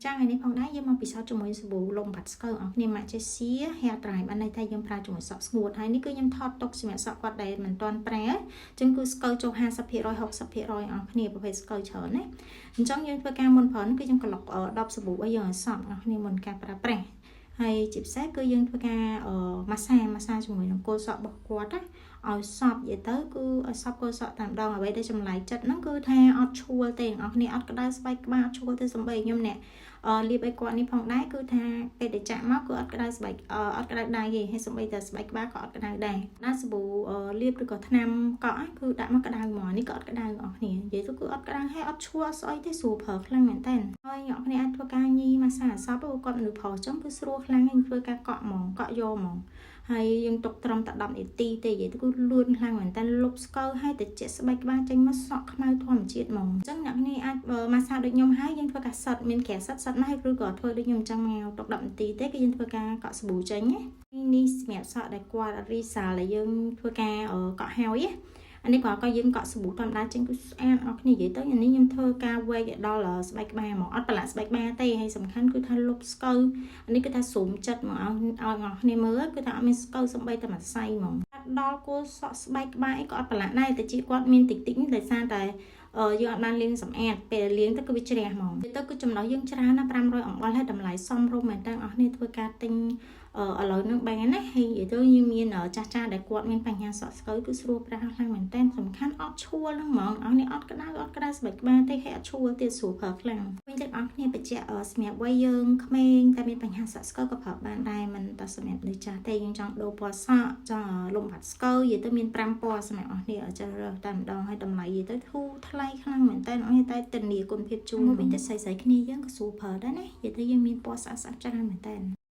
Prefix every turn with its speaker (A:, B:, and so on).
A: ចាថ្ងៃនេះផងដែរយើងមកពិសោធន៍ជាមួយសាប៊ូលំបាត់ស្កូវអស់គ្នា Majessia Hair Dry បានន័យថាយើងប្រើជាមួយសក់ស្ងួតហើយនេះគឺខ្ញុំថតទុកសម្រាប់សក់គាត់ដែលមិនទាន់ប្រែអញ្ចឹងគឺស្កូវចូល 50% 60% អស់គ្នាប្រភេទស្កូវច្រើនណាអញ្ចឹងយើងធ្វើការមុនប្រើគឺយើងក្លុក10សាប៊ូឲ្យយើងឲ្យសក់អស់គ្នាមុនការប្រើប្រាស់ហើយជាពិសេសគឺយើងធ្វើការម៉ាសាជាមួយនឹងគល់សក់របស់គាត់ណាឲ្យសពនិយាយទៅគឺឲ្យសពគល់សក់តែម្ដងអ្វីដែលចម្លែកចិត្តហ្នឹងគឺថាអត់ឈួលទេអ្នកនរគ្នាអត់ក្តៅស្បែកក្បាលឈួលទេសំបីខ្ញុំអ្នកលាបឲ្យគាត់នេះផងដែរគឺថាពេលដែលចាក់មកគឺអត់ក្តៅស្បែកអត់ក្តៅដៃទេហើយសំបីតែស្បែកក្បាលក៏អត់ក្តៅដែរណាសាប៊ូលាបឬក៏ថ្នាំកក់គឺដាក់មកក្តៅហ្មងនេះក៏អត់ក្តៅអ្នកនរគ្នានិយាយទៅគឺអត់ក្តៅហើយអត់ឈួលអត់ស្អីទេស្រួលប្រើខ្លាំងមែនតើហើយអ្នកនរគ្នាអាចធ្វើការញីម៉ាសាសពគាត់មនុស្សប្រុសចឹងគឺស្រួលខ្លាំងហើយធ្វើការកក់ហ្មងកក់យកហ្មងហើយយើងទុកត្រឹមតែ10នាទីទេនិយាយទៅគឺលឿនខ្លាំងមែនតើលុបស្កូវហើយទៅជាស្បែកក្បាលចេញមកសក់ខ្មៅធម្មជាតិហ្មងអញ្ចឹងអ្នកនេះអាចម៉ាសាដូចខ្ញុំហើយយើងធ្វើការសិតមានក្រាសិតមកឬក៏ធ្វើដូចខ្ញុំអញ្ចឹងមកទុក10នាទីទេគឺយើងធ្វើការកក់សាប៊ូចេញណានេះសម្រាប់សក់ដែលគាត់អត់រីសាលដែលយើងធ្វើការកក់ហើយអានេះក៏យើងកក់សាប៊ូធម្មតាចេញគឺស្អាតអស់គ្នានិយាយទៅអានេះខ្ញុំធ្វើការវែកឲ្យដល់ស្បែកក្បាលមកអត់ប្រឡាក់ស្បែកក្បាលទេហើយសំខាន់គឺថាលុបស្កូវអានេះគឺថាស្រុំចិត្តមកឲ្យអ្នកគ្នាមើលគឺថាអត់មានស្កូវសំបីតែមួយសៃហ្មងដល់គល់សក់ស្បែកក្បាលអីក៏អត់ប្រឡាក់ដែរតែជាគាត់មានតិចដោយសារតែយើងអត់បានលាងសម្អាតពេលលាងទៅគឺវាជ្រះហ្មងទៅគឺចំណុះយើងច្រើនណា500អំបិលហើយតម្លៃសមរម្យមែនតើអស់នេះធ្វើការទិញឥឡូវនឹងបានណាហើយនិយាយទៅយើងមានចាស់ដែលគាត់មានបញ្ហាសក់ស្កូវគឺស្រួលប្រើខ្លាំងមែនតើសំខាន់អត់ឈួលហ្នឹងហ្មងអស់នេះអត់ក្តៅស្បែកក្បាលទេហើយអត់ឈួលទៀតស្រួលប្រើខ្លាំងវិញទាំងអស់គ្នាបច្ចៈសម្រាប់វ័យយើងក្មេងតែមានបញ្ហាសក់ស្កូវក៏ប្រើបានដែរមិនតែសម្រាប់មនុស្សចាស់ទេយើងចង់ដូរពណ៌សក់ចង់លំបាត់ស្កូវនិយាយទៅមាន5ពណ៌សម្រាប់អស់គ្នាអាចរើសតែម្ដងហើយតម្លៃនិយាយទៅធូរថ្លៃខ្លាំងមែនតើអស់នេះតែធានាគុណភាពជូរវិញតែស្រីគ្នាយើងក៏ស្រួលប្រើដែរណានិយាយទៅយើងមានពណ៌ស្អាតច្រើនមែនតើ